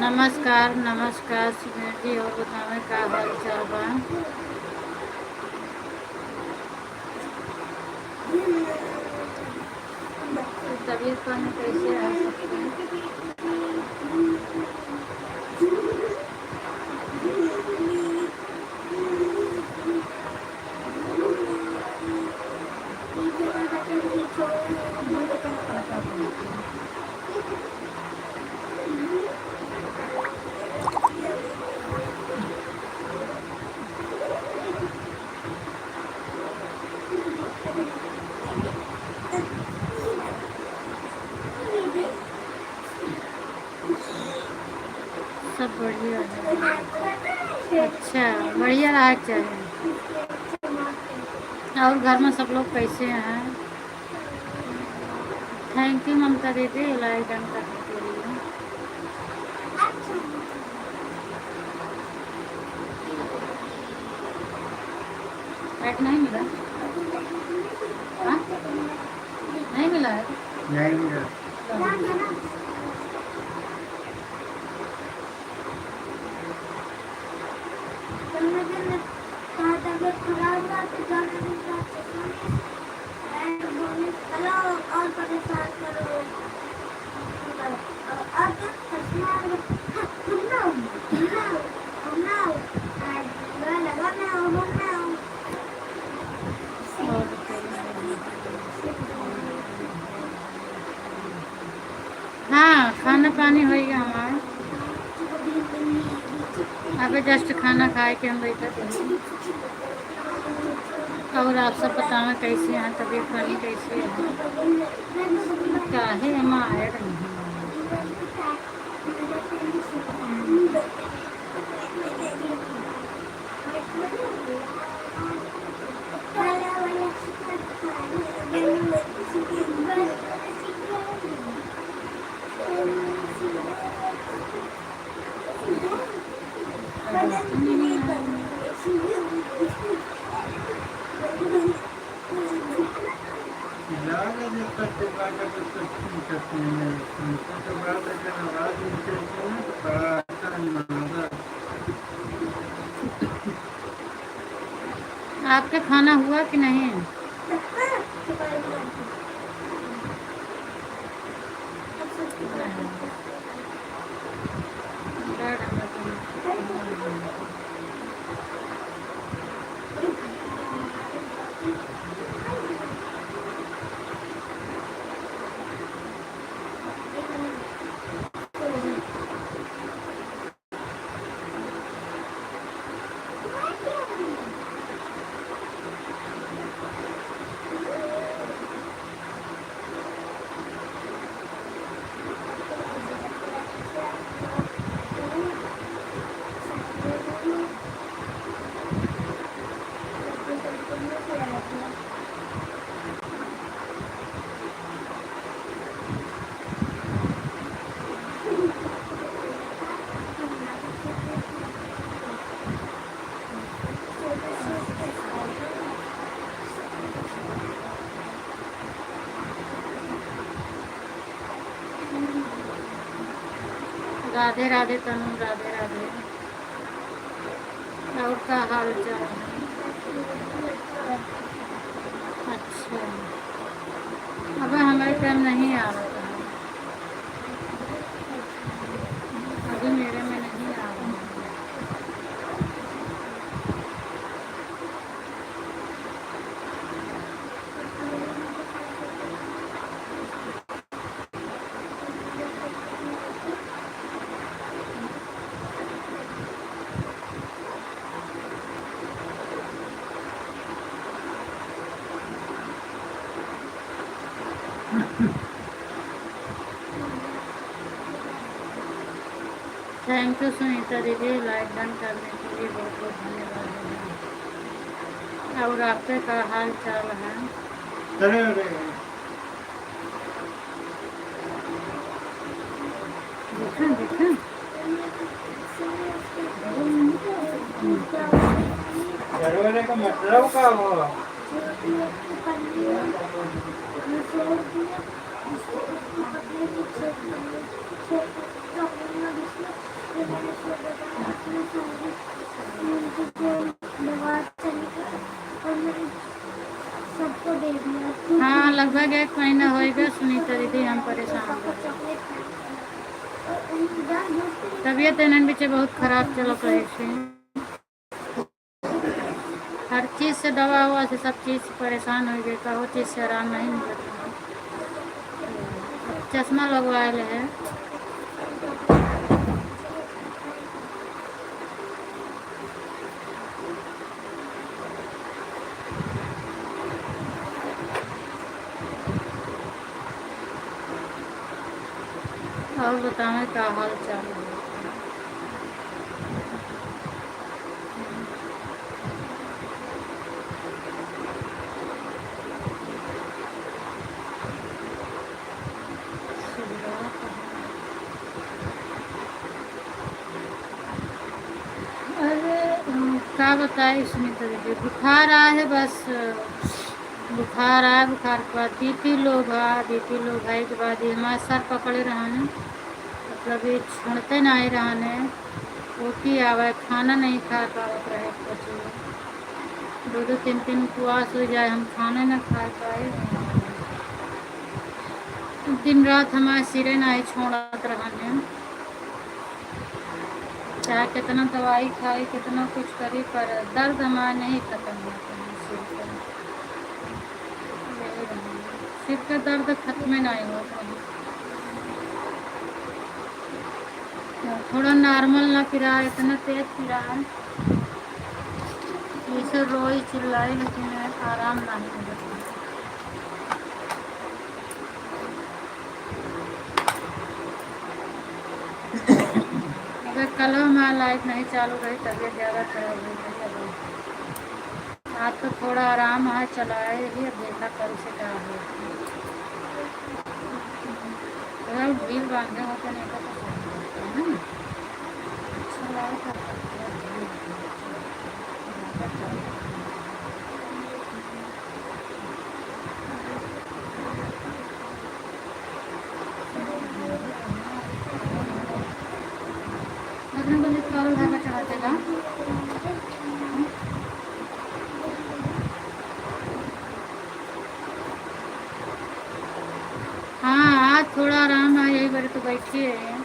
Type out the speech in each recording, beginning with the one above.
नमस्कार नमस्कार सुमेर जी, और बतावे का हाल चाल बा? तबीयत पानी कैसे है सबके? सब बढ़िया है। अच्छा, बढ़िया रहा चाहिए। और घर में सब लोग कैसे हैं? थैंक यू ममता दीदी, लाइक डन करने के लिए। लाइक नहीं मिला? हाँ, नहीं मिला है? नहीं मिला। हाँ, खाना पानी हो गया हमारा। अभी जस्ट खाना खाए के हम बैठे थे। और आप सब बताएं कैसे हैं, तबीयत पानी कैसे है? काहे हम आए रही हैं? आपका खाना हुआ कि नहीं? राधे राधे तनु, राधे राधे। और का हाल चाल? अच्छा, अब हमारे टाइम नहीं आ रहा था, अभी मेरे में नहीं आ रहा। थैंक यू सुनीता दीदी, लाइक डन करने के लिए बहुत बहुत धन्यवाद है। और आपके का हाल चाल है? देखा देखा जरूर का मतलब का हो। हाँ लगभग 1 महीना होएगा सुनीता दीदी, हम परेशान हैं। तबीयत एनन बीचे बहुत खराब चल रही थी, हर चीज़ से दवा हुआ से सब चीज़ से परेशान हो गए, कहो चीज़ से आराम नहीं मिलता। चश्मा लगवाए है। और बताएं क्या हाल चाल है? अरे क्या बताए सुनीता दीदी, बुखार आया है बस। बुखार आया, बुखार के बाद बीपी लो है, बीपी लो भाई के बाद ये हमारे सर पकड़े रहने, मतलब ये छोड़ते नहीं रहने, उल्टी आवे, खाना नहीं खा पावत रहे, दो दो तीन तीन उपवास हो जाए, हम खाना ना खा पाए। दिन रात हमारे सिरे नहीं छोड़त रहने, चाहे कितना दवाई खाई, कितना कुछ करी, पर दर्द हमारा नहीं खत्म होता है। सिर का दर्द खत्म नहीं होता है। थोड़ा नॉर्मल ना फिरा, इतना तेज फिरा है, इसे रोई चिल्लाई लेकिन आराम नहीं मिलता। अगर कल हमारा लाइट नहीं चालू रही, तबीयत ज़्यादा खराब हो गई। आज तो थोड़ा आराम है, चलाए ही, अब देखा कल से क्या हो। अगर भीड़ बांधे होते नहीं तो है ना, अच्छा लगा था। लगन बंदी कॉल उठाकर चढ़ाते का। हाँ आज थोड़ा आराम है, यही बार तो बैठी है,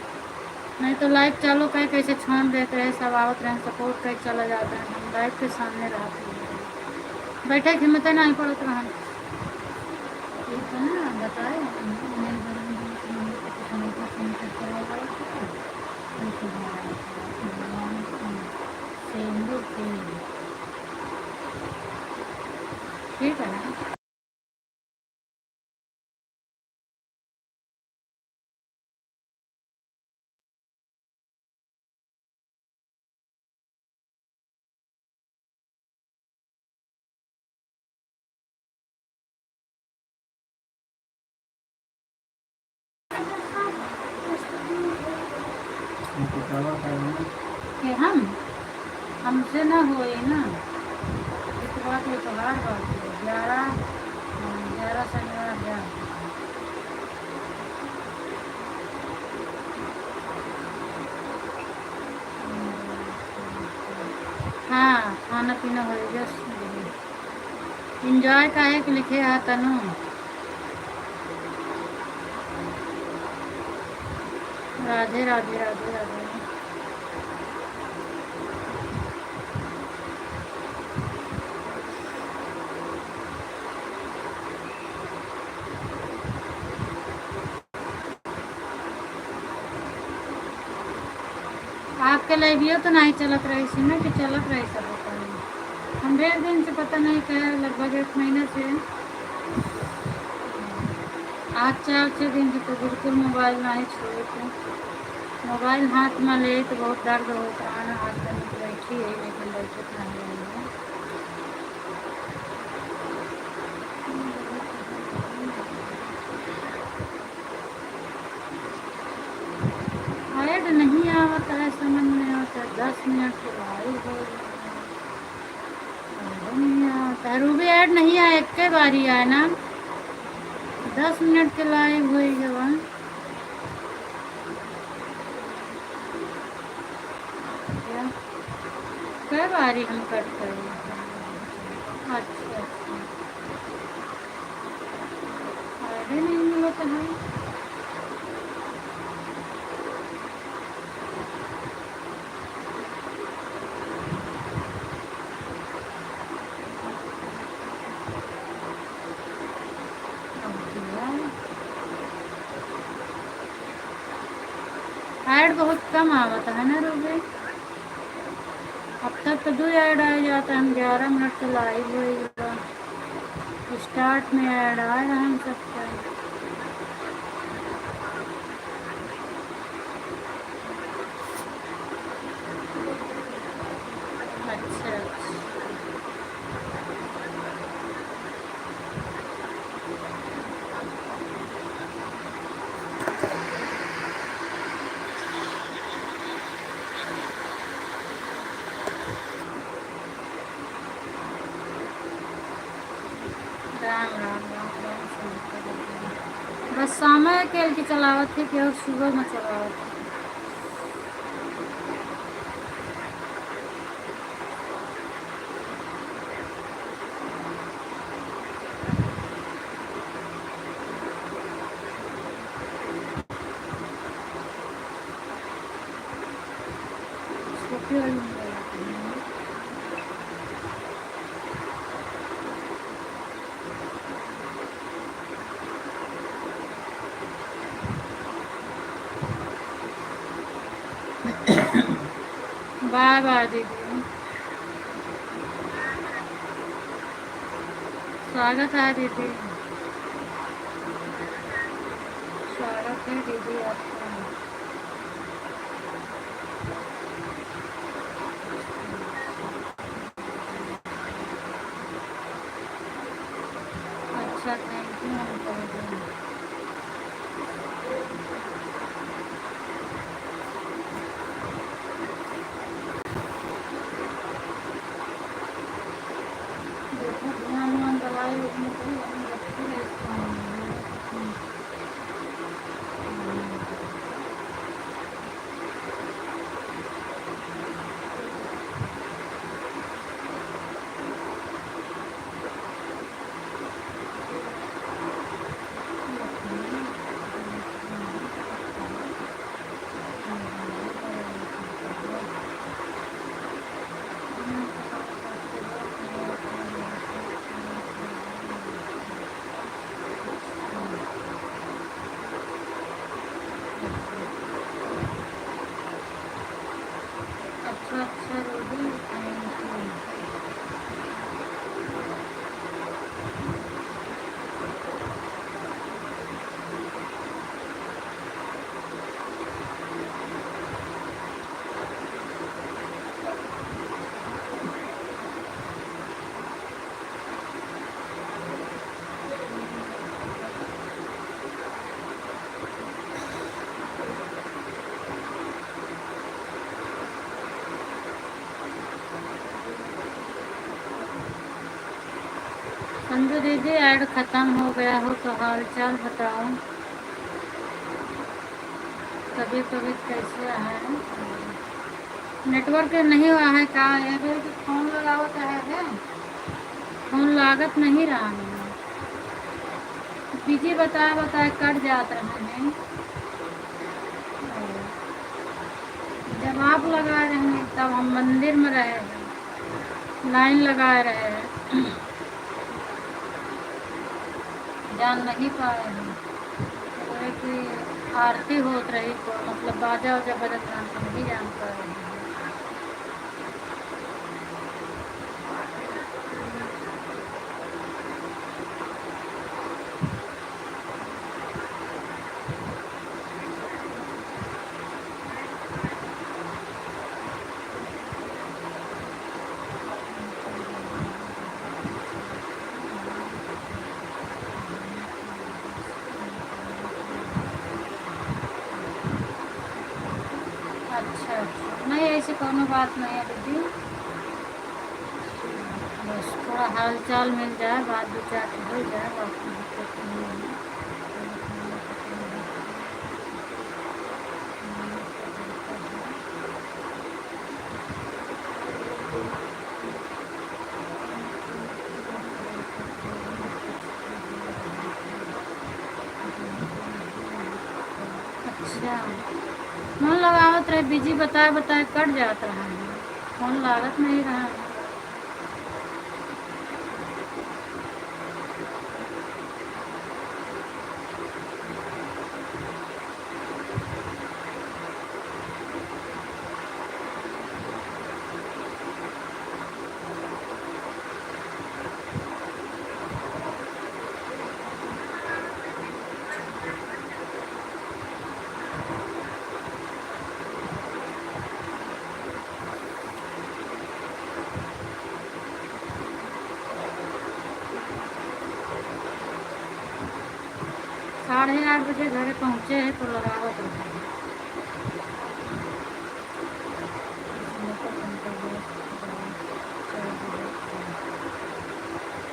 नहीं तो लाइट चालू कर कैसे छोड़ देते हैं, सब आवत रहे सपोर्ट कर चला जाता है, हम लाइट के सामने रहते हैं, बैठे की हिम्मत नहीं पड़त रहा। ठीक है ना, बताए ठीक है ना। कि हमसे ना होए ना, इस बात ये तो हर बात है। 11 शनिवार 11। हाँ खाना पीना हो गया, इंजॉय का है कि लिखे है तनु। राधे राधे राधे राधे। आपके लाइबियो तो नहीं चलत रही सी ना, कि चलत रही सब बताइए। हम 1.5 दिन से पता नहीं क्या, लगभग 1 महीने से, आज 4-6 दिन से तो बिल्कुल मोबाइल नहीं छोड़े थे। मोबाइल हाथ में ले तो बहुत दर्द होता है ना, हाथ में तो बैठी है लेकिन बैठे तो नहीं है। ऐड नहीं आवता है, समझ में आता है 10 मिनट के लाइव हो नहीं आता है। रूबी ऐड नहीं आया, एक के बारी आया ना, 10 मिनट के लाइव हुई जब क्या कई बारी हम करते हैं। अच्छा अच्छा, ऐड नहीं मिला तो है। ऐड बहुत कम आवता है ना रूबी, अब तक तो 2 ऐड आ जाता है, हम 11 मिनट तो लाइव हुई, स्टार्ट में ऐड आ रहा हम सबका। अच्छा अच्छा, राम राम राम राम सुनते। बस समय अकेल की चलावत थी कि और सुबह में चलावत थी। छोटी वाली मोबाइल आती है। बाय बाय दीदी, स्वागत है दीदी, स्वागत है दीदी आपका। अच्छा थैंक यू अंकल। देखो ध्यान ध्यान दवाई उसमें तो हम रखते हैं इसको। अच्छा अच्छा दीदी थैंक यू। संजू दीदी ऐड खत्म हो गया हो तो हाल चाल बताओ, कभी कभी कैसे है। नेटवर्क नहीं हुआ है का है फिर तो फोन लगाओ तो है फोन लागत नहीं रहा है। बिजी बताए बताए कट जात रहे हैं। जब आप लगा रहे हैं तब हम मंदिर में रहे हैं, लाइन लगाए रहे हैं, जान नहीं पाए हैं। बोले कि आरती होत रही तो मतलब बाजा वाजा बजत रहा तो नहीं जान पाए हैं। अच्छा अच्छा, नहीं ऐसी कोनो बात नहीं है दीदी। बस थोड़ा हाल चाल मिल जाए, बात विचार हो जाए, बाकी दिक्कत नहीं है। अच्छा, फोन लगावत रहे बिजी बताए बताए कट जाता है, फोन लागत नहीं रहा है। 8:30 बजे घर पहुँचे हैं तो लगावत रहे।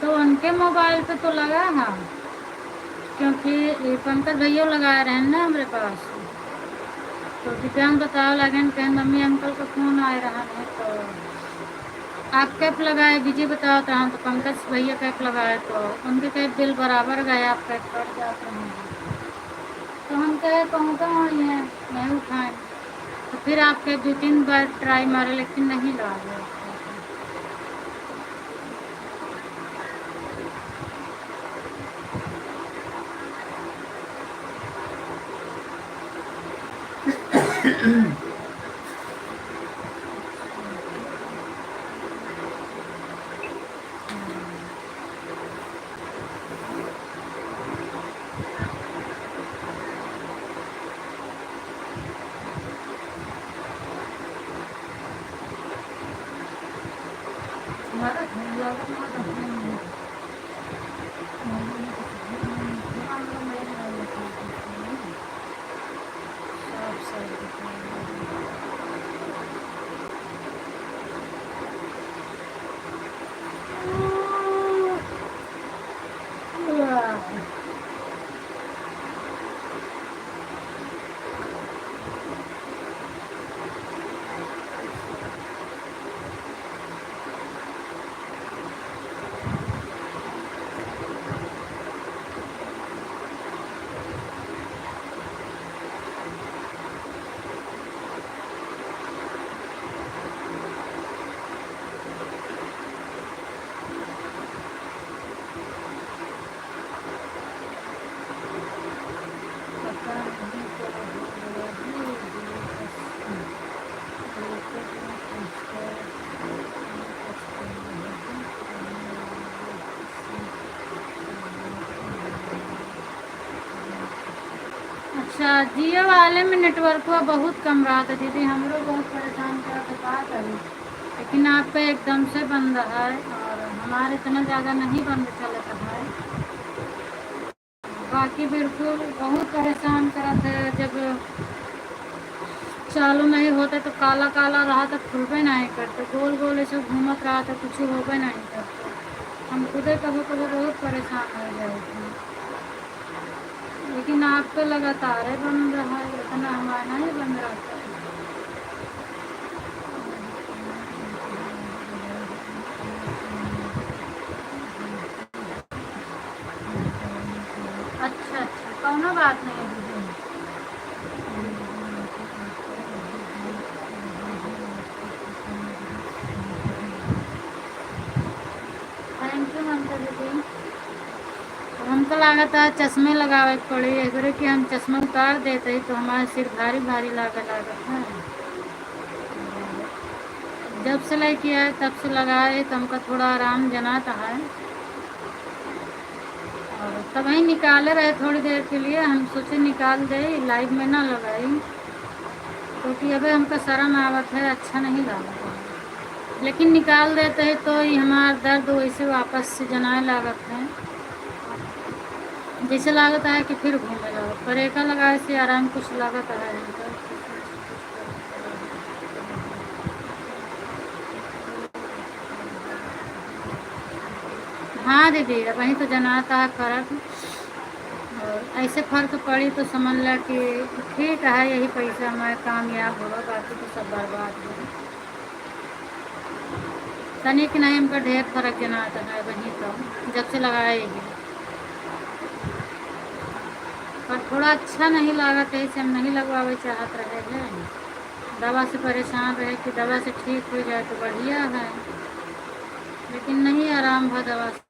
तो उनके मोबाइल पे तो लगा है, क्योंकि ये पंकज भैया लगाए रहे हैं ना हमारे पास। तो दिव्यांग बताओ लगे कहीं मम्मी अंकल का फोन आ रहा है, तो आप कैप लगाए बिजी बताओ तो हम तो पंकज भैया कैप लगाए तो उनके कैप बिल बराबर गए, आप कैप कट जाते हैं। तो हम कहे पहुँचा वही है, नहीं उठाए। तो फिर आप कैप 2-3 बार ट्राई मारे लेकिन नहीं लगा। अच्छा, जियो वाले में नेटवर्क बहुत कम रहा था दीदी, हम लोग बहुत परेशान करा था, बात अभी लेकिन आपका एकदम से बंद रहा है और हमारे इतना ज़्यादा नहीं बंद चलता है। बाकी बिल्कुल बहुत परेशान करा था, जब चालू नहीं होता तो काला काला रहा था, खुलबे नहीं करते, गोल गोल ऐसे घूमत रहा था, कुछ होबे नहीं करते। हम खुदे कभी कभी बहुत परेशान हो गए थे, लेकिन आप तो लगातार ही बन रहा है, इतना हमारा नहीं बन रहा था। अच्छा अच्छा, कोनो बात नहीं है दीदी। थैंक यू ममता दीदी। तो हमको लगा था चश्मे लगावे के पड़ी, अगर कि हम चश्मा उतार देते तो हमारा सिर भारी भारी लागत है। जब से लेके आए तब से लगाए तो हमको थोड़ा आराम जनाता है, और तभी निकाले रहे थोड़ी देर के लिए, हम सोचे निकाल दे, लाइव में ना लगाई, क्योंकि अभी हमको शर्म आवत है, अच्छा नहीं लगता है। लेकिन निकाल देते हैं तो ये हमारा दर्द वैसे वापस से जनाए लागत है, जैसे लागत है कि फिर घूमे लागत, पर एका लगाए से आराम कुछ लागत है। हाँ दीदी, अब वहीं तो जनाता है फर्क। और ऐसे फर्क पड़ी तो समझ ला कि ठीक है, यही पैसा मैं कामयाब हुआ, बाकी तो सब बर्बाद हुआ। तनिक नहीं हमका ढेर फर्क जनाता है वहीं तो, जब से लगाएगी। पर थोड़ा अच्छा नहीं लगा तो ऐसे हम नहीं लगवावे चाहत रहे हैं। दवा से परेशान रहे कि दवा से ठीक हो जाए तो बढ़िया है, लेकिन नहीं आराम हुआ दवा से।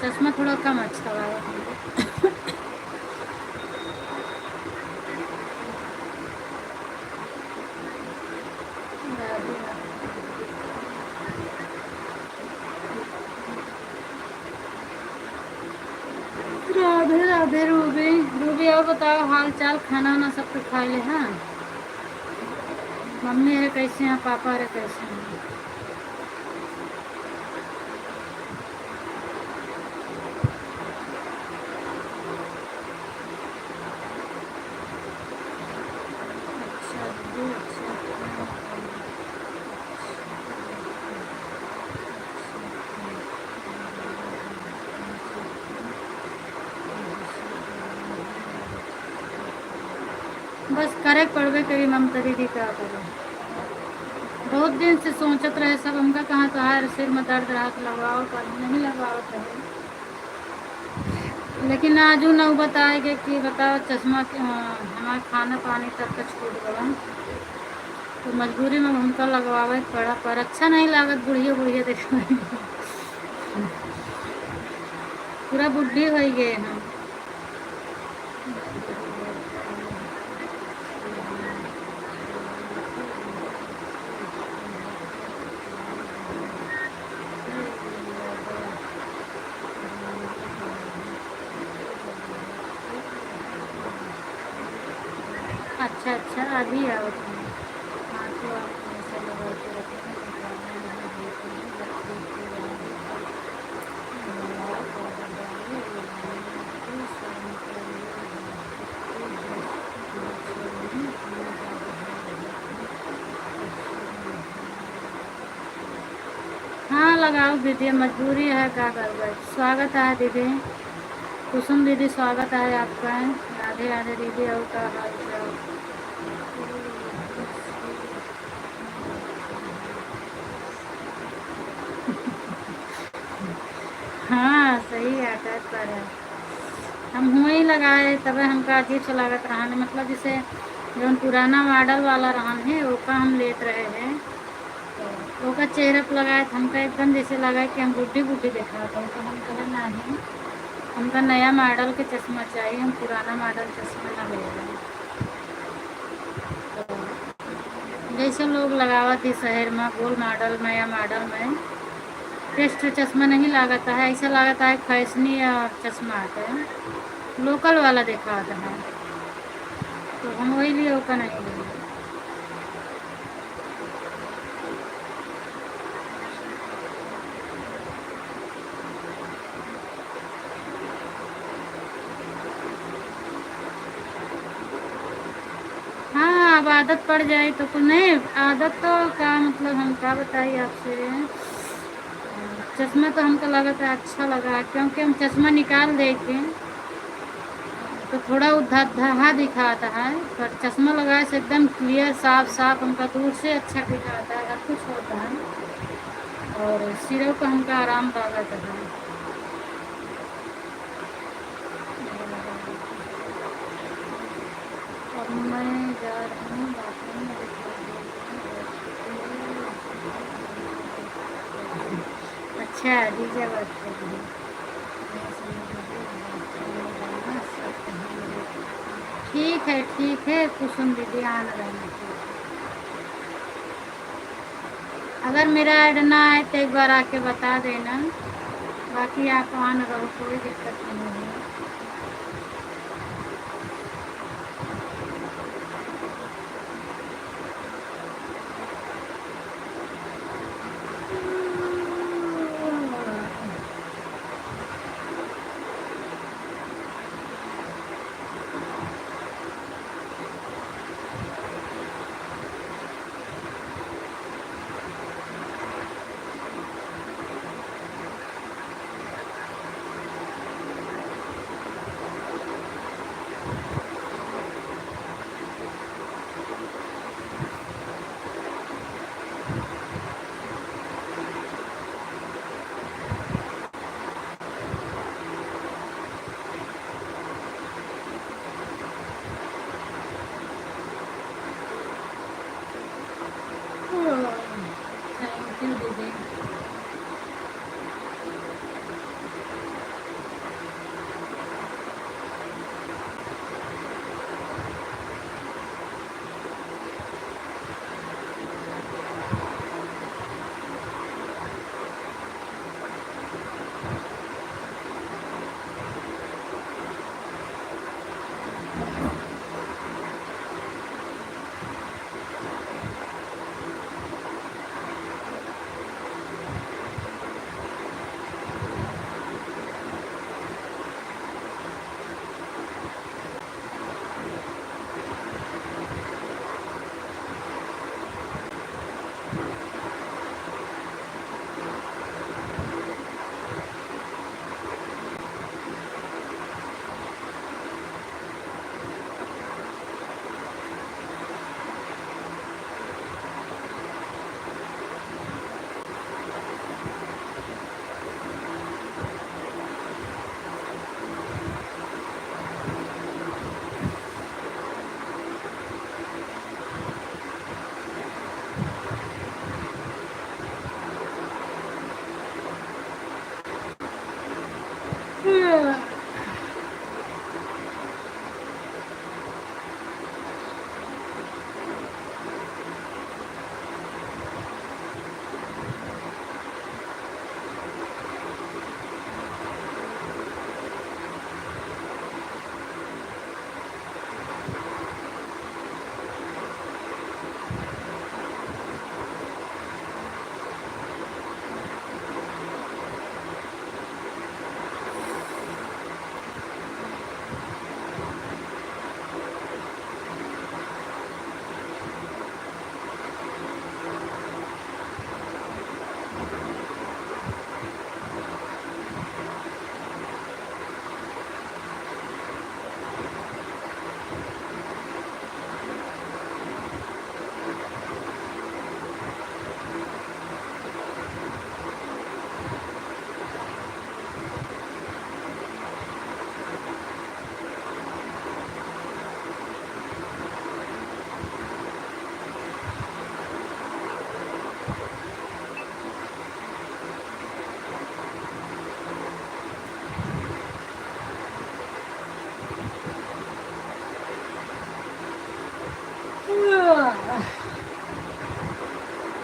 चश्मा थोड़ा कम अच्छा लगा हमको। राधे राधे रूबी। रूबी और बताओ हाल चाल, खाना वाना सब कुछ खा ले? हाँ, मम्मी है कैसे हैं, पापा है कैसे हैं? अच्छा दीदी, अच्छा। बस करे पड़वे करी ममता दीदी, क्या करें। बहुत दिन से सोचत रहे सब, हमका कहाँ तो है सिर में दर्द रहा तो लगवाओ, पर नहीं लगवाओ रहे। लेकिन आजू न बताएगे कि बताओ चश्मा हमारा खाना पानी तक का छूट गया, तो मजबूरी में हमको लगवावे पड़ा। पर अच्छा नहीं लागत, बुढ़िया बुढ़िया देखने में। पूरा बुढ़ी हो गए हम। अच्छा अच्छा, अभी आओ तुम। हाँ तो आप ऐसा लगा के रखना। हाँ लगाओ दीदी, मजबूरी है, क्या करबे। स्वागत है दीदी, कुसुम दीदी, स्वागत है आपका। राधे राधे दीदी, और का हाल चाल? हाँ सही है, अटैच पर है। हम हुए ही लगाए तब हमका अजीब सा लागत रहा, मतलब जैसे जो पुराना मॉडल वाला रहा है ओका हम लेत रहे हैं, तो ओका चेहरे पर लगाए तो हमका एकदम जैसे लगा कि हम बुढ़ी बुढ़ी देखा था। तो हम कहे नहीं, हमका नया मॉडल के चश्मा चाहिए, हम पुराना मॉडल चश्मा ना ले रहे हैं। तो जैसे लोग लगावा थी शहर में गोल मॉडल में या मॉडल में, टेस्ट चश्मा नहीं लगाता है, ऐसा लगाता है फैशनी चश्मा आता है, लोकल वाला देखा आता है। तो हम वही लिए होकर नहीं लिए। हाँ, अब आदत पड़ जाए तो कुछ नहीं। आदत तो क्या मतलब, हम क्या बताइए आपसे। चश्मा तो हमको लगा था अच्छा लगा, क्योंकि हम चश्मा निकाल देखे तो थोड़ा धहा दिखाता है, पर चश्मा लगाए से एकदम क्लियर साफ साफ हमका दूर से अच्छा दिखाता है, हर कुछ होता है। और सिरों को हमका आराम लागत है। अब मैं जा रही हूँ बाथरूम में, अच्छा डीजे बात कर रही हूँ। ठीक है कुसुम दीदी, आना रहना चाहिए। अगर मेरा ऐड ना आए तो एक बार आके बता देना, बाकी आप आना रहो, कोई दिक्कत नहीं है।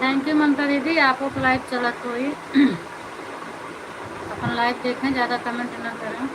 थैंक यू ममता दीदी, आपको लाइव चला तो ही अपन लाइव देखें, ज़्यादा कमेंट ना करें।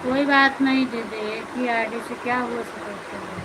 कोई बात नहीं दीदी, एक ही आईडी से क्या हो सकता है।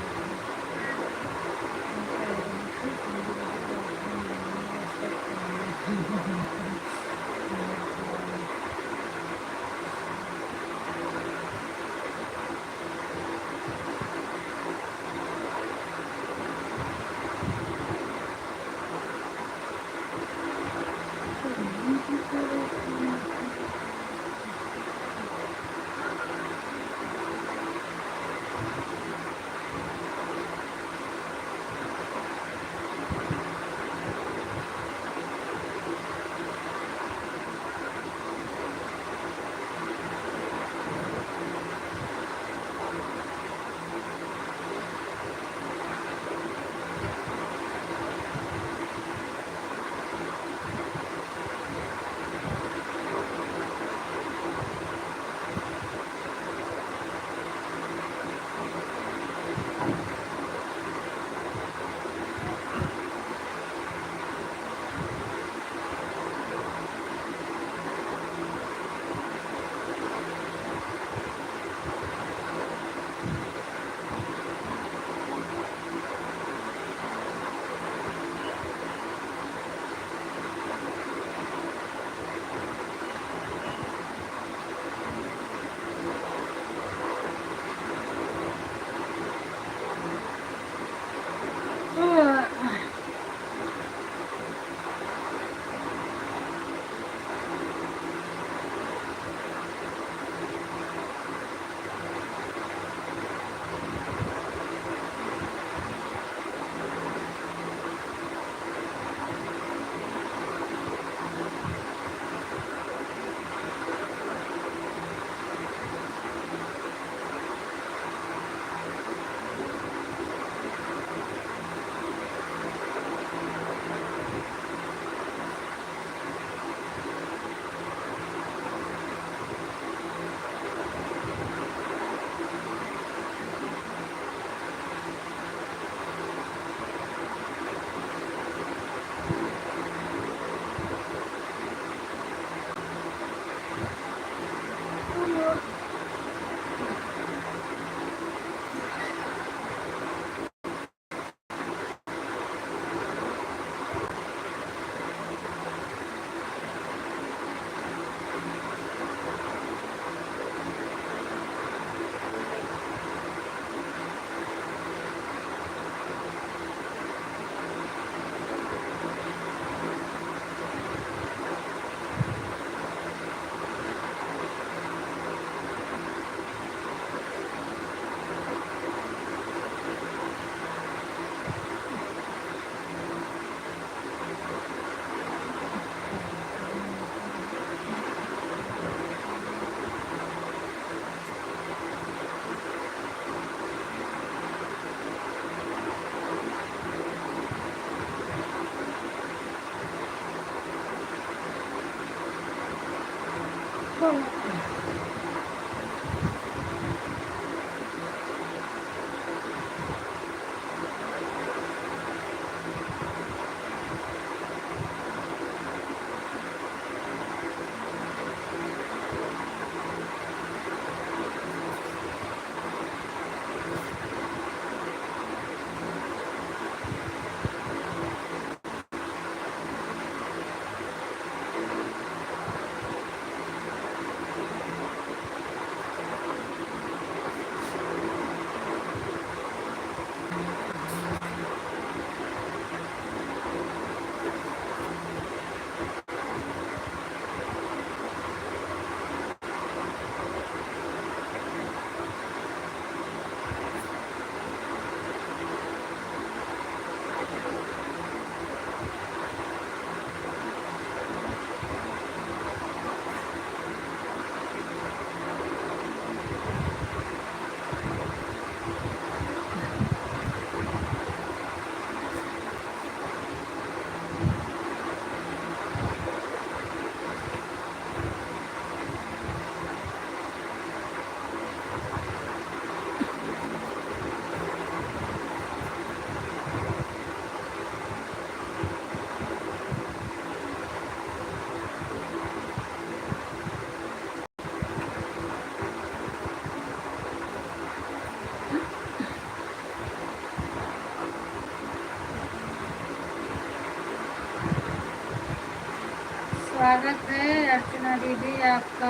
स्वागत है अर्चना दीदी आपका।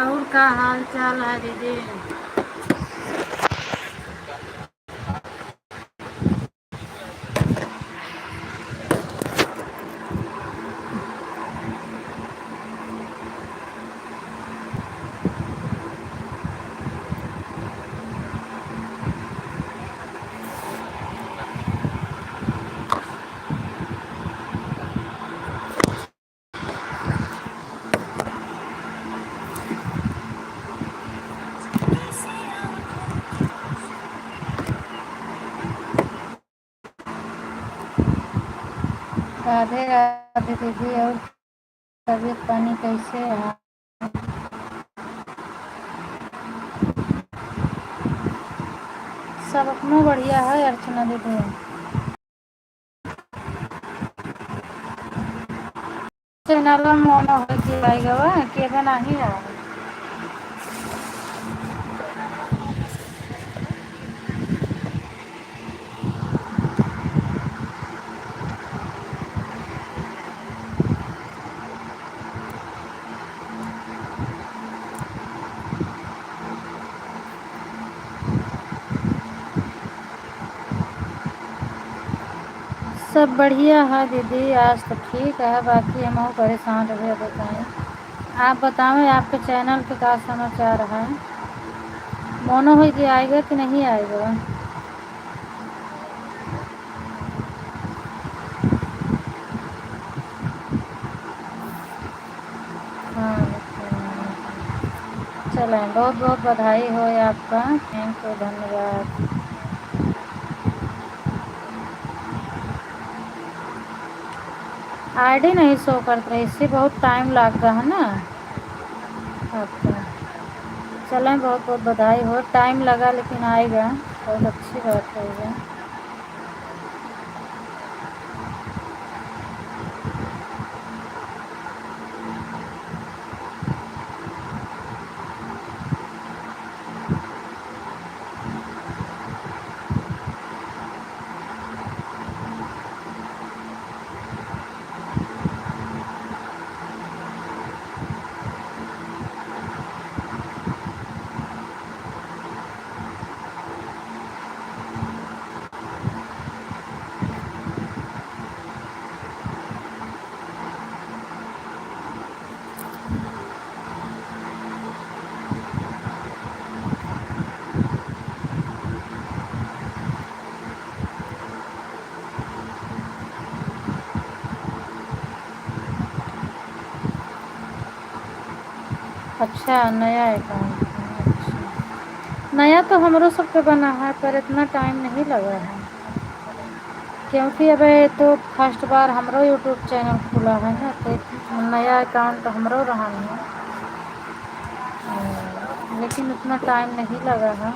और का हाल चाल है दीदी? राधे राधे दीदी। और तबीयत पानी कैसे है? सब अपनो बढ़िया है अर्चना दीदी। चैनल में मोनो हो कि आएगा के बना ही है। सब बढ़िया है दीदी। आज तो ठीक है, बाकी हम और परेशान रहे बताएं। आप बताएं आपके चैनल पे क्या समाचार है? मोनो हो कि आएगा कि नहीं आएगा? हाँ चलें, बहुत बहुत बधाई हो आपका। थैंक यू, धन्यवाद। आईडी नहीं शो करता है, इससे बहुत टाइम लगता है ना। अच्छा चलें, बहुत बहुत बधाई हो। टाइम लगा लेकिन आएगा, बहुत अच्छी बात है ये। अच्छा, नया अकाउंट है। अच्छा, नया तो हमरो सब पे बना है पर इतना टाइम नहीं लगा है, क्योंकि अब ये तो फर्स्ट बार हमरो यूट्यूब चैनल खुला है ना, तो नया अकाउंट हमरो रहा है, लेकिन उतना टाइम नहीं लगा है।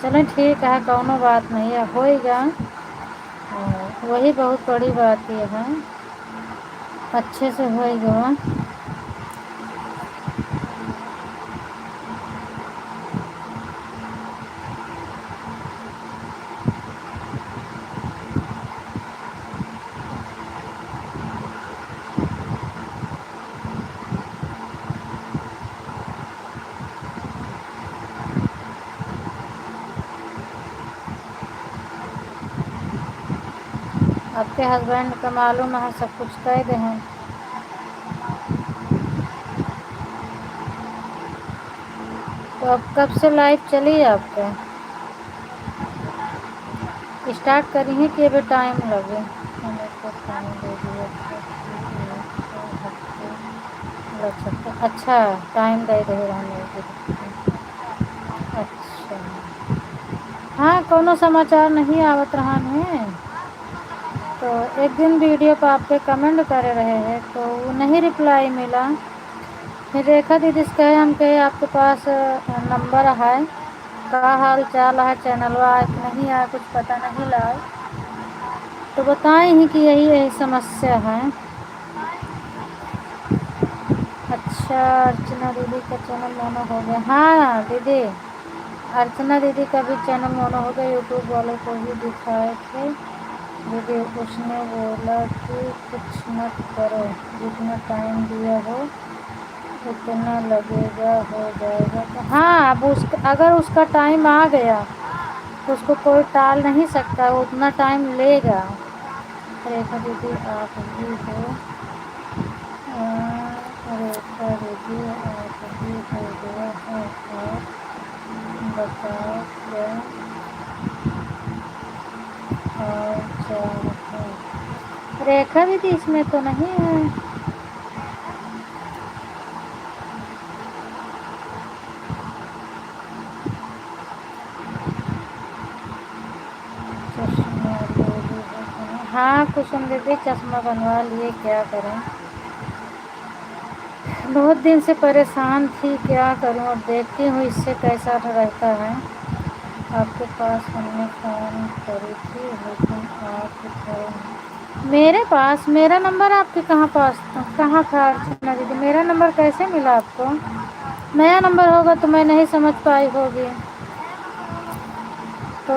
चलें ठीक है, कौनो बात नहीं है, होएगा। वही बहुत बड़ी बात ये है, अच्छे से होएगा। आपके हस्बैंड का मालूम है, सब कुछ कह दे हैं। तो अब कब से लाइव चली आपके? स्टार्ट करी है कि अभी टाइम लगे? हमें तो टाइम दे दिया, लग सकता। अच्छा, टाइम दे दे रहने के। अच्छा, हाँ, कोनो समाचार नहीं आवत रहा है, तो एक दिन वीडियो पर आप पे कमेंट करे रहे हैं तो वो नहीं रिप्लाई मिला। फिर रेखा दीदी से कहे, हम कहे आपके पास नंबर है, का हाल चाल है, चैनलवा आया कि नहीं आया, कुछ पता नहीं लगा, तो बताएं ही कि यही यही समस्या है। अच्छा, अर्चना दीदी का चैनल मोनो हो गया। हाँ दीदी, अर्चना दीदी का भी चैनल मोनो हो गया, यूट्यूब वाले को ही दिखाए थे दीदी, उसने बोला कि कुछ मत करो, जितना टाइम दिया हो उतना लगेगा, हो जाएगा। तो हाँ, अब अगर उसका टाइम आ गया तो उसको कोई टाल नहीं सकता, वो उतना टाइम लेगा। रेखा दीदी आप भी हो, रेखा दीदी आप भी हो गया है, और बताओ क्या हाल चाल है? रेखा दीदी इसमें तो नहीं है। चश्मा ले ली, हाँ कुसुम दीदी चश्मा बनवा लिए, क्या करें, बहुत दिन से परेशान थी, क्या करूं, अब देखती हूँ इससे कैसा रहता है। आपके पास हमने फ़ोन करी थी लेकिन आप उठाए। मेरे पास मेरा नंबर आपके कहाँ पास था, कहाँ था अर्चना दीदी? मेरा नंबर कैसे मिला आपको? नया नंबर होगा तो मैं नहीं समझ पाई होगी, तो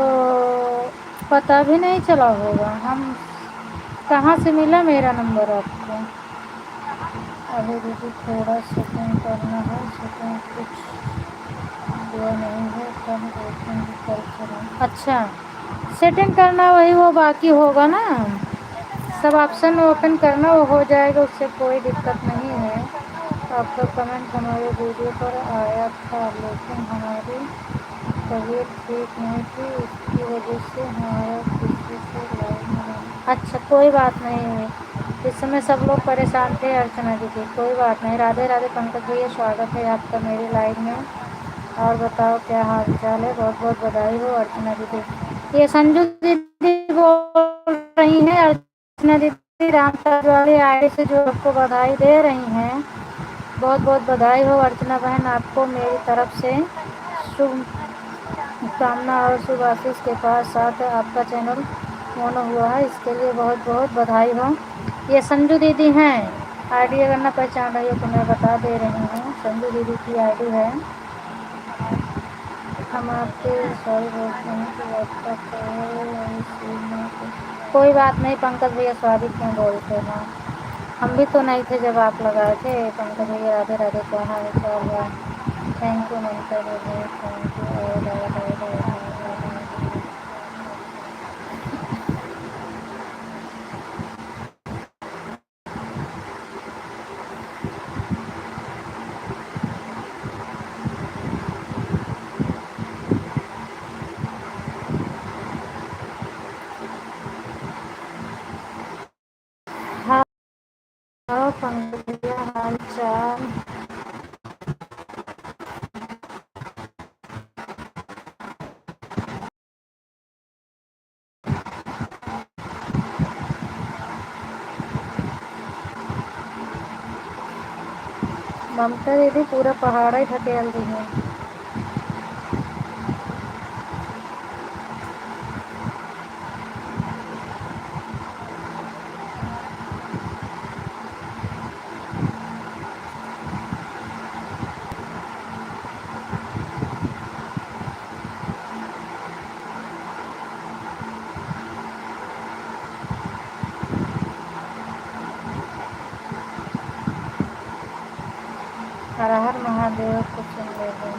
पता भी नहीं चला होगा। हम कहाँ से मिला मेरा नंबर आपको? अभी दीदी थोड़ा सेटिंग करना है, सेटिंग कुछ हुआ नहीं है, कल देखेंगे, कल करें। अच्छा, सेटिंग करना वही वो बाकी होगा ना, सब ऑप्शन ओपन करना, वो हो जाएगा, उससे कोई दिक्कत नहीं है। आपका कमेंट हमारे वीडियो पर आया था लेकिन हमारी तबीयत ठीक नहीं थी, इसकी वजह से हमारा किसी से लाइव नहीं। अच्छा, कोई बात नहीं है, इस समय सब लोग परेशान थे अर्चना दीदी, कोई बात नहीं। राधे राधे पंकज भैया, स्वागत है आपका मेरी लाइव में। और बताओ क्या हाल चाल है? बहुत बहुत बधाई हो अर्चना दीदी। ये संजू दीदी बोल रही हैं, अर्चना दीदी रामताज वाली आईडी से जो आपको बधाई दे रही हैं, बहुत बहुत बधाई हो अर्चना बहन, आपको मेरी तरफ से शुभ कामना और शुभ आशीष के साथ आपका चैनल मोनो हुआ है, इसके लिए बहुत बहुत बधाई हो। ये संजू दीदी हैं, आईडी अगर ना पहचान रही हो तो मैं बता दे रही हूँ, संजू दीदी की आईडी है। हम आपके सॉरी बोलते हैं कि आपका कोई बात नहीं पंकज भैया, सॉरी क्यों बोलते हैं, हम भी तो नहीं थे जब आप लगाए थे। पंकज भैया राधे राधे, क्या हाल चाल है? थैंक यू ममता दीदी, थैंक यू। ममता दीदी पूरा पहाड़ ही ढकेल दी है। हर हर महादेव को सुन ले गए।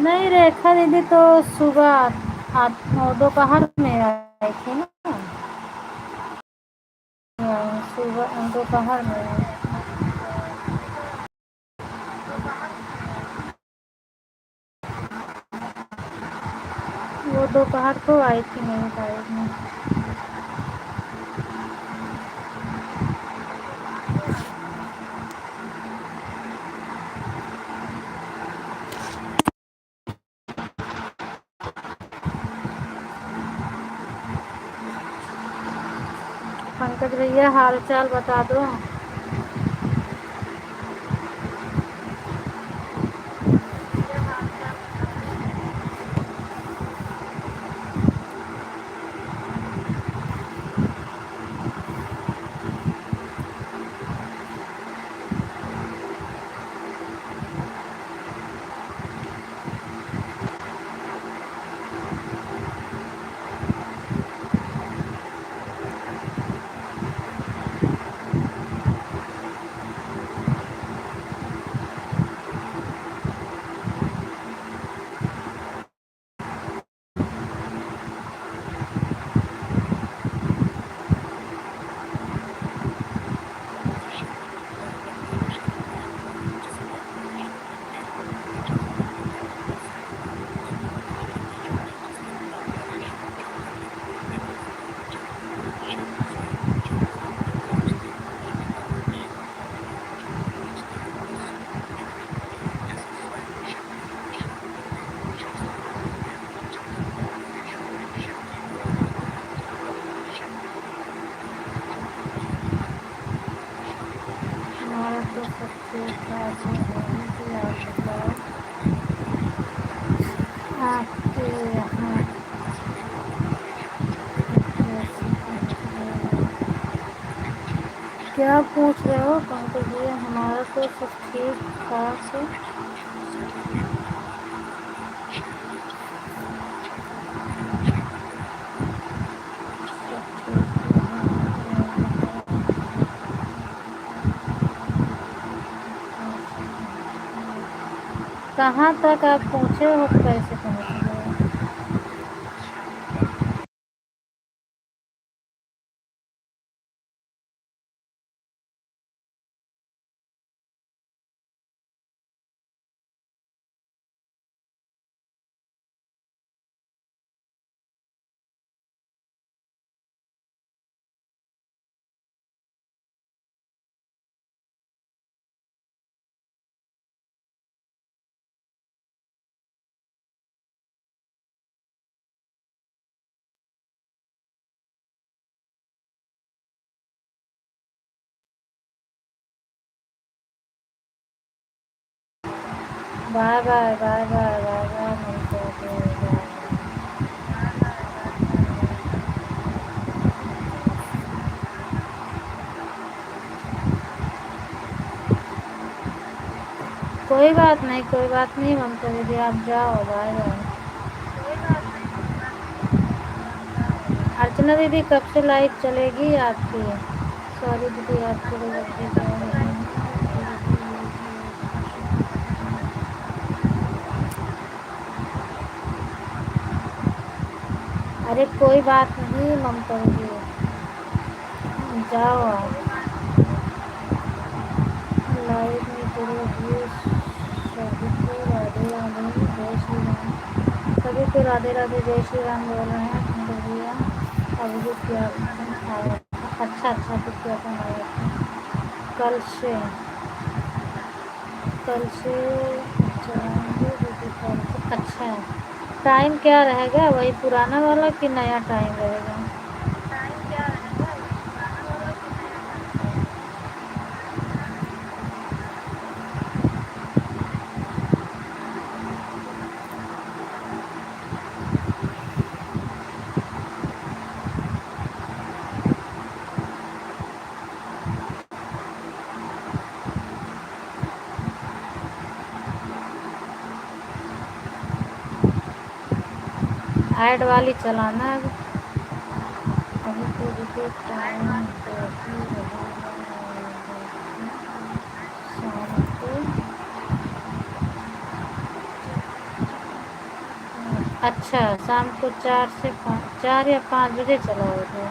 नहीं, रेखा दीदी तो सुबह दोपहर में आई थी ना। सुबह दोपहर में आई। वो दोपहर को आई थी मेरी तारीख में। पंकज भैया हाल चाल बता दो। क्या पूछ रहे हो पंकज जी? हमारा तो सब ठीक ठाक है। कहाँ तक आप पूछे हो? कैसे पहुँच गए? Bye bye bye bye bye bye मिलते हैं। कोई बात नहीं ममता दीदी, आप जाओ। Bye bye. अर्चना दीदी कब से लाइव चलेगी आपकी? सॉरी दीदी, आपकी अरे कोई बात नहीं ममता जी, जाओ आप। लाइव में जुड़े हुए सभी को राधे राधे जय श्री राम। सभी को राधे राधे जय श्री राम बोल रहे हैं पंकज भैया। अभिजीत ज्ञापन आया था। अच्छा अच्छा, विज्ञापन आया था कल से चलाएंगे दीदी कल से। अच्छा, टाइम क्या रहेगा, वही पुराना वाला कि नया टाइम रहेगा? ऐड वाली चलाना है अभी तो रिपीट टाइम तो ही रहेगा शाम को। अच्छा, शाम को 4 या 5 बजे चलाओगे?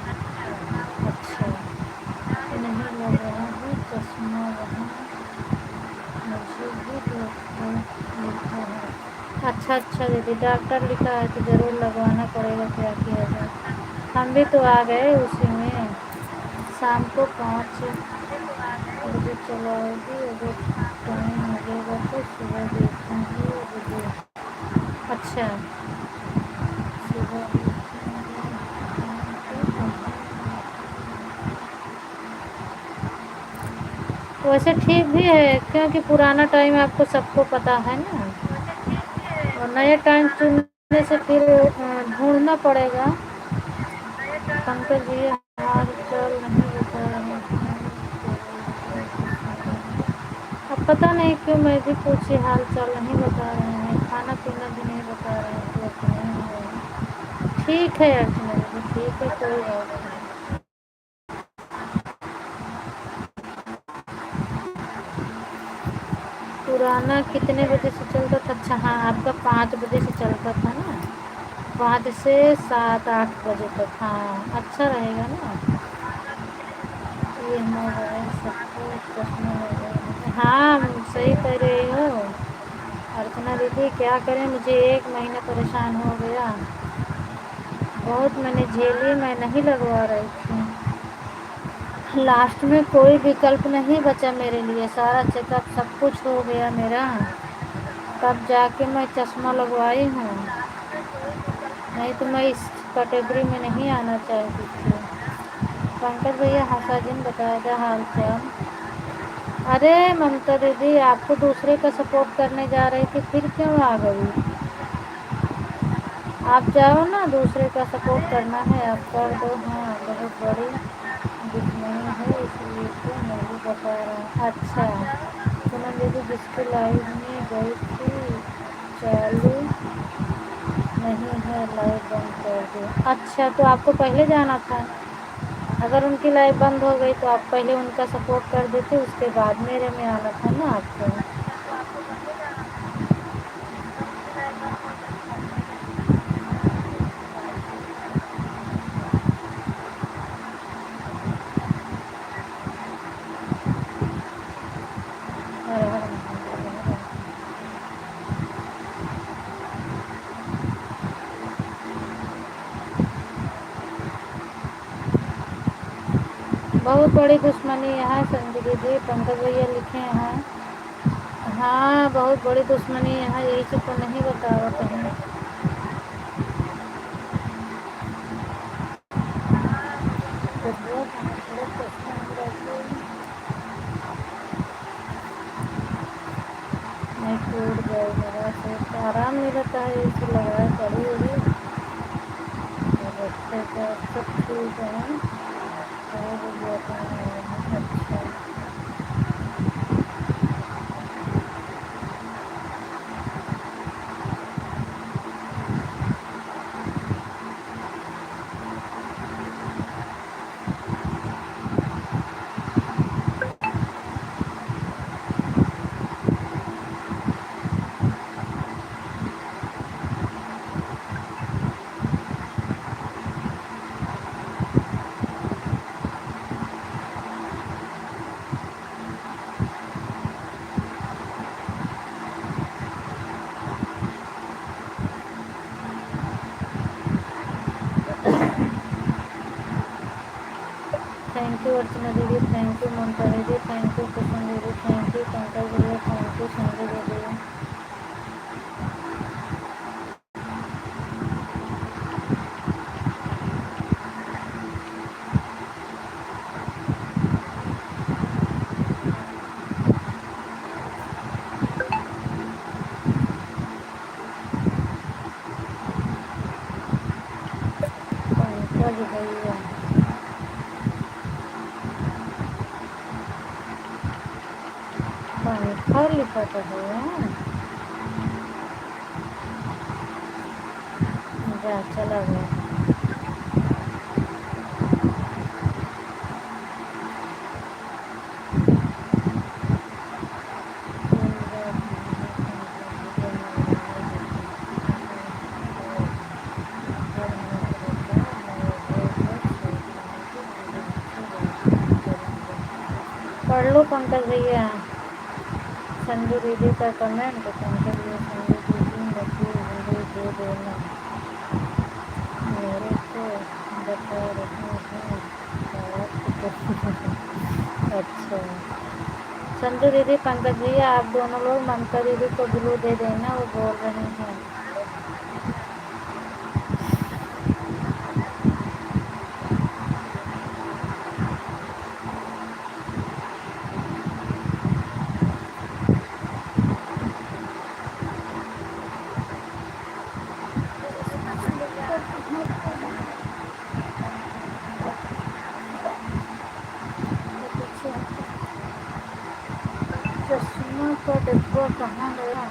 अच्छा, नहीं लग रहा है चश्मा वहाँ, मुझे भी डॉक्टर लिखा है। अच्छा अच्छा दीदी, डॉक्टर लिखा है तो ज़रूर लगवाना पड़ेगा, क्या किया जाए। हम भी तो आ गए उसी में। शाम को 5 बजे चलाओगी, अगर टाइम मिलेगा तो सुबह देखूँगी दीदी। अच्छा, सुबह वैसे ठीक भी है, क्योंकि पुराना टाइम आपको सबको पता है ना, और नए टाइम चुनने से फिर ढूंढना पड़ेगा। पंकज जी हाल चाल नहीं बता रहे हैं, अब पता नहीं क्यों मैं भी पूछी, हाल चाल नहीं बता रहे हैं, खाना पीना भी नहीं बता रहे हैं, तो अब नहीं है। ठीक है अर्चना जी, ठीक है, कोई बात नहीं। पुराना कितने बजे से चलता था? अच्छा हाँ, आपका 5 बजे से चलता था ना, 5 से 7-8 बजे तक। हाँ, अच्छा रहेगा ना। ये मोबाइल सबको चश्मा लगा है। हाँ सही कह रही हो अर्चना दीदी, क्या करें, मुझे 1 महीना परेशान हो गया, बहुत मैंने झेली, मैं नहीं लगवा रही थी। लास्ट में कोई विकल्प नहीं बचा मेरे लिए, सारा चेकअप सब कुछ हो गया मेरा, तब जाके मैं चश्मा लगवाई हूँ, नहीं तो मैं इस कैटेगरी में नहीं आना चाहती थी। पंकज भैया हंसा बताया था हाल चाल। अरे ममता दीदी, आपको दूसरे का सपोर्ट करने जा रही थी, फिर क्यों आ गई? आप जाओ ना, दूसरे का सपोर्ट करना है आप कर दो। हाँ, बहुत बड़ी दुश्मनी है, इसलिए तो मैं भी बता रहा हूँ। अच्छा, पूनम दीदी जिसके लाइव में गई थी चालू नहीं है, लाइव बंद कर दो। अच्छा, तो आपको पहले जाना था, अगर उनकी लाइव बंद हो गई तो आप पहले उनका सपोर्ट कर देते, उसके बाद मेरे में आना था ना आपको। हर हर महादेव। बहुत बड़ी दुश्मनी है संजय दीदी, पंकज भैया लिखे हैं। हाँ, बहुत बड़ी दुश्मनी है, यही से तो नहीं बता रहे हैं। नहीं टूट जाएगा, तो आराम नहीं रहता है, इसे लगाया कभी भी बच्चे का सब ठीक है। अच्छा, थैंक यू अर्चना दीदी, थैंक यू ममता दीदी, थैंक यू कुसुम दीदी, थैंक यू पंकज भैया, थैंक यू संजय दीदी। पंकज भैया पंखा लिखा था भैया, जा चला गया। पढ़ लो पंकज भैया, संजू दीदी का कमेंट, पंकज भैया संजू दीदी मुझे हिंदी दे देना, मेरे को बता रही हूँ बात। अच्छा संजू दीदी पंकज भैया आप दोनों लोग ममता दीदी को ब्लू दे देना, वो बोल रहे हैं। चश्मा का डिब्बा कहाँ गया?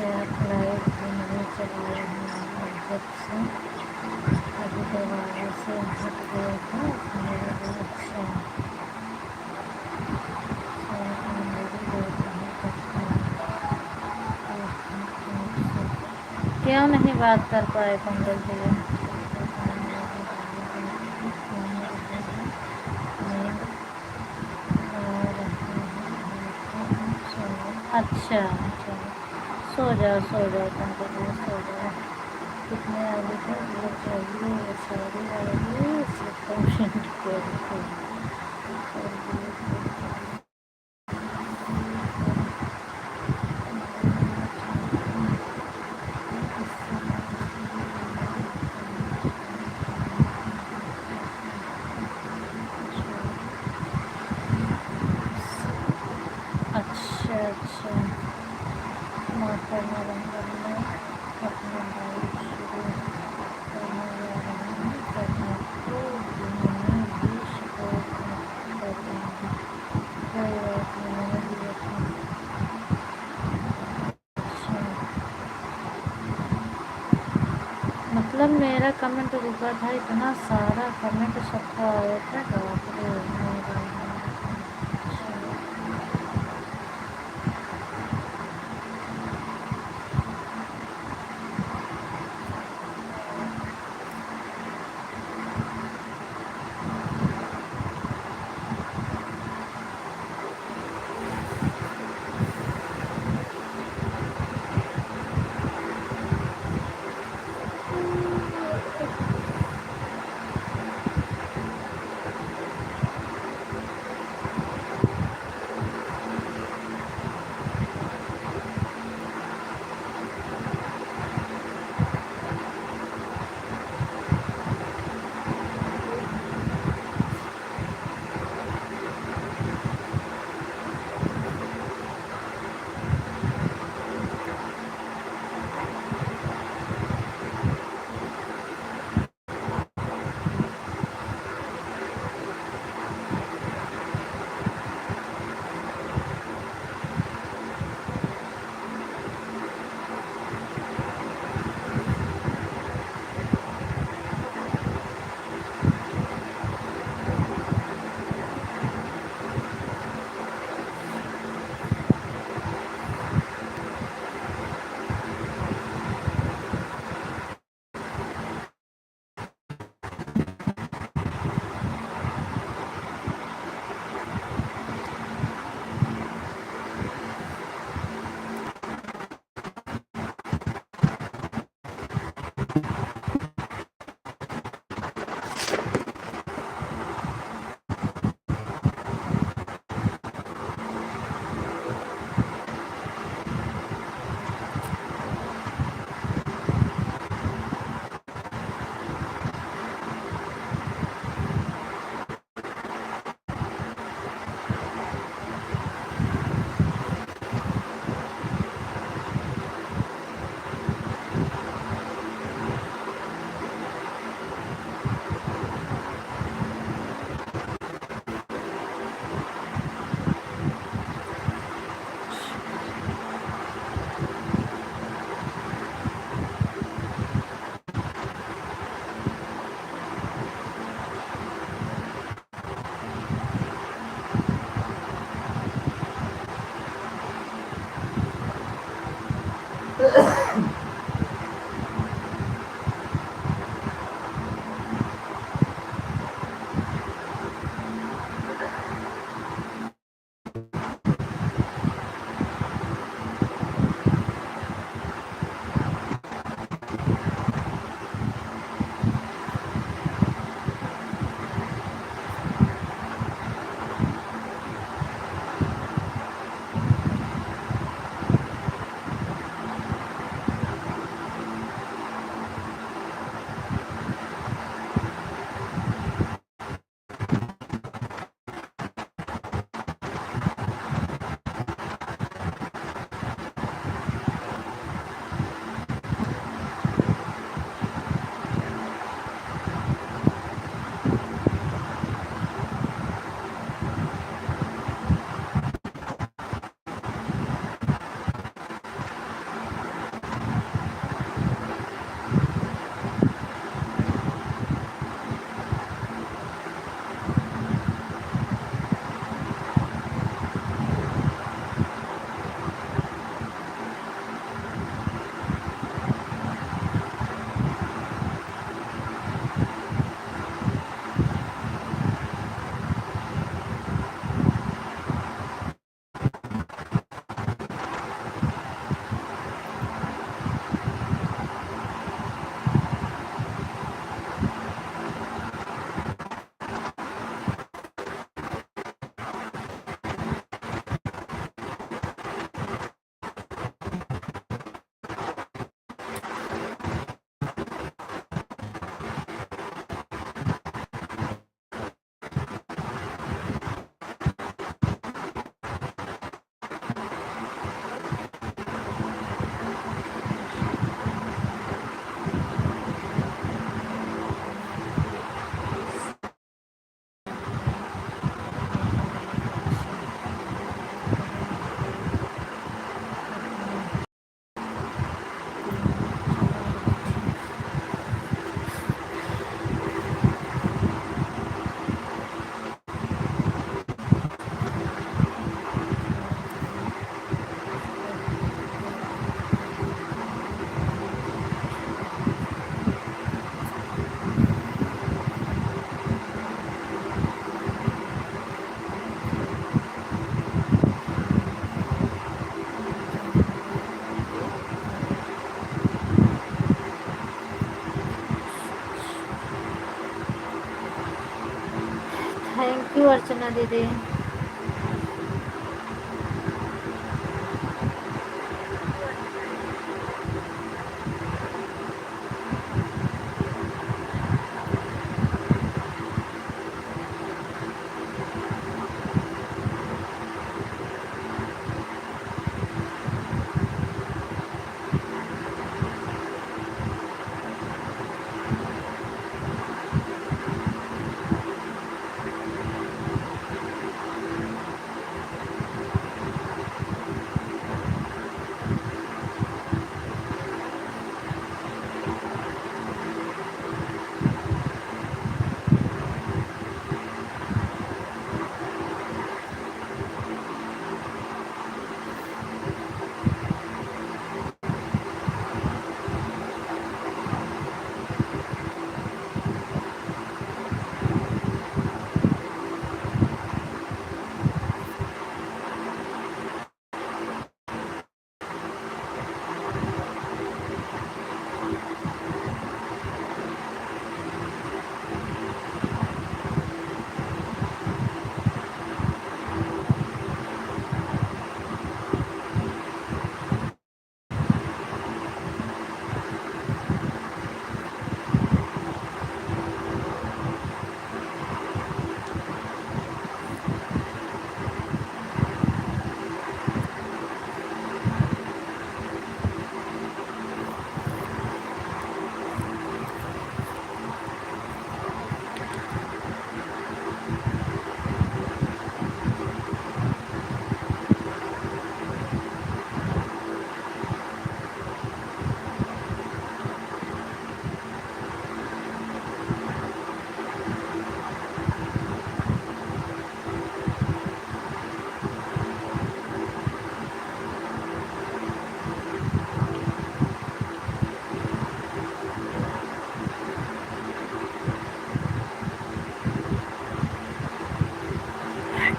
आप लाइट भी नहीं चला रहे हैं और जब से अभी दोबारा से हट गया था मेरा भी अच्छा मेरी बात नहीं करता क्यों नहीं बात कर पाए पंकज भैया अच्छा अच्छा सो जाओ पंकज भैया सो जाओ कितने आगे थे वो चाहिए वो सारी आएगी सेकंड के अच्छा अच्छा माता नरेंद्र ने अपना लाइफ शुरू करने जा रहे हैं तब आपको जिन्होंने भी सपोर्ट कर देंगे कोई बात नहीं मैंने भी अपना अच्छा मतलब मेरा कमेंट रुका था इतना सारा कमेंट सबका आया था बाप रे मेरा अच्छा अर्चना दीदी।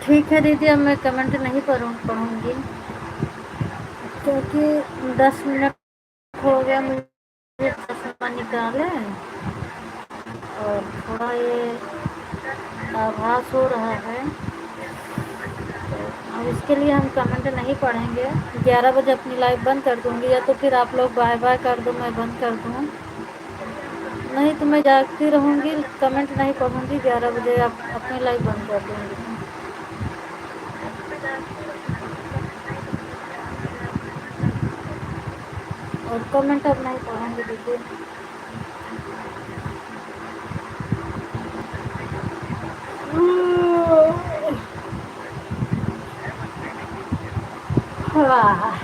ठीक है दीदी, अब मैं कमेंट नहीं पढ़ूँगी क्योंकि 10 मिनट हो गया मुझे चश्मा निकाले और थोड़ा ये आभास हो रहा है, तो अब इसके लिए हम कमेंट नहीं पढ़ेंगे। 11 बजे अपनी लाइव बंद कर दूँगी, या तो फिर आप लोग बाय बाय कर दो, मैं बंद कर दूँ। नहीं तो मैं जागती रहूँगी, कमेंट नहीं पढ़ूँगी। 11 बजे आप अपनी लाइव बंद कर दूँगी। और कमेंट अब नहीं पढ़ूँगी दीदी। वाह,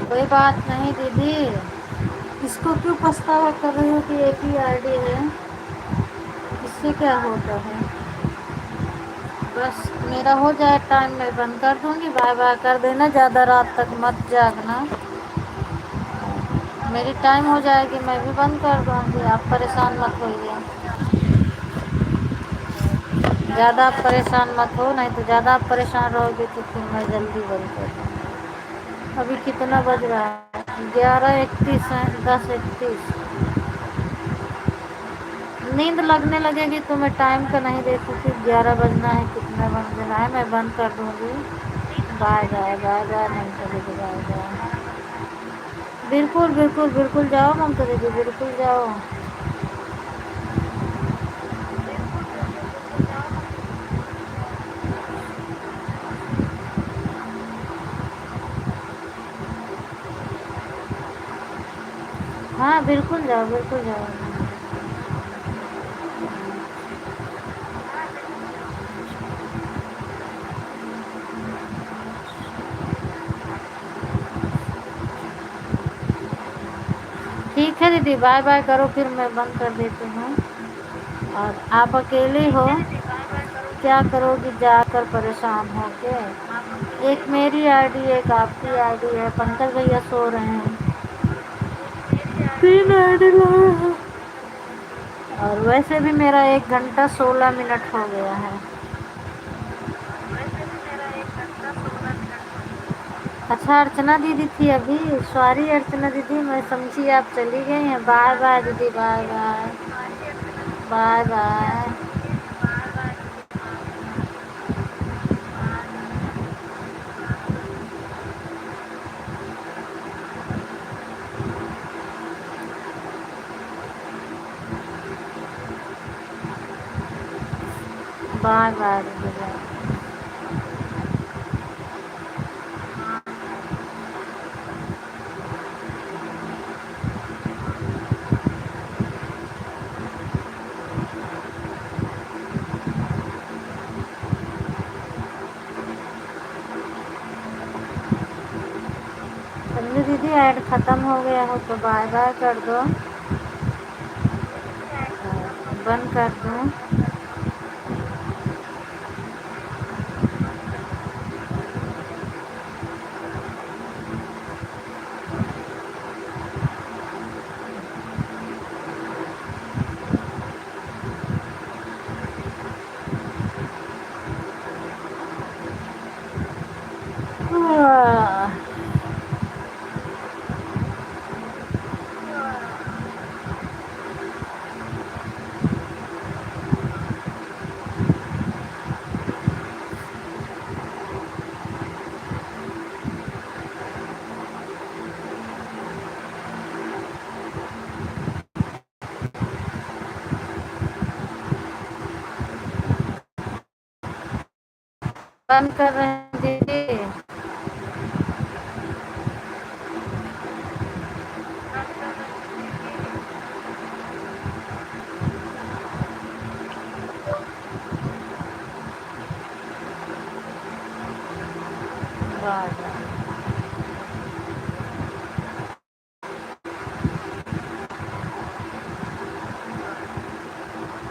कोई बात नहीं दीदी, इसको क्यों पछतावा कर रही हो कि एक ही आईडी है, इससे क्या होता है। बस मेरा हो जाए टाइम, मैं बंद कर दूंगी, बाय बाय कर देना, ज़्यादा रात तक मत जागना। मेरी टाइम हो जाएगी मैं भी बंद कर दूंगी, आप परेशान मत होइए। ज़्यादा आप परेशान मत हो, नहीं तो ज़्यादा आप परेशान रहोगे तो फिर मैं जल्दी बंद कर दूँगी। अभी कितना बज रहा है, 11:31 है, 10:31। नींद लगने लगेगी तो मैं टाइम का नहीं देखूँगी 11 बजना है कितना बजना है, मैं बंद कर दूँगी। बाय बाय बाय बाय ममता दीदी, बाय बाय। बिल्कुल बिल्कुल बिल्कुल जाओ ममता दीदी, बिल्कुल जाओ। हाँ बिल्कुल जाओ, बिल्कुल जाओ। ठीक है दीदी, बाय बाय करो, फिर मैं बंद कर देती हूँ। और आप अकेली हो, क्या करोगी जाकर परेशान हो के। एक मेरी आईडी, एक आपकी आईडी है, पंकज भैया सो रहे हैं, 3 आईडी लगे हैं। और वैसे भी मेरा 1 घंटा 16 मिनट हो गया है। अच्छा अर्चना दीदी थी अभी, सॉरी अर्चना दीदी, मैं समझी आप चली गई हैं। बाय बाय दीदी, bye bye bye bye. Bye bye दीदी, बाय। संजू दीदी ऐड ख़त्म हो गया हो तो बाय बाय कर दो, बंद कर दूँ। बंद कर रहे हैं दीदी। Bye bye.